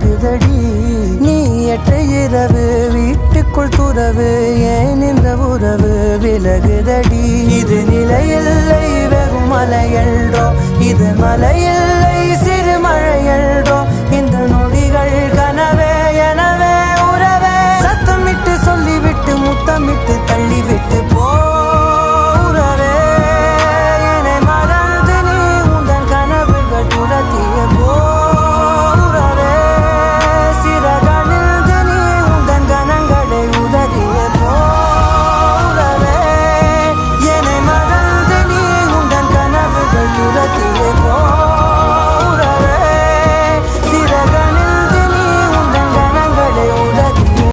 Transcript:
விலகுதடி. நீயற்ற இரவு வீட்டுக்குள் துறவு, ஏன் இந்த உறவு விலகுதடி. இது நிலையில்லை வெறும் மலையன்றோ, இது மலையில்லை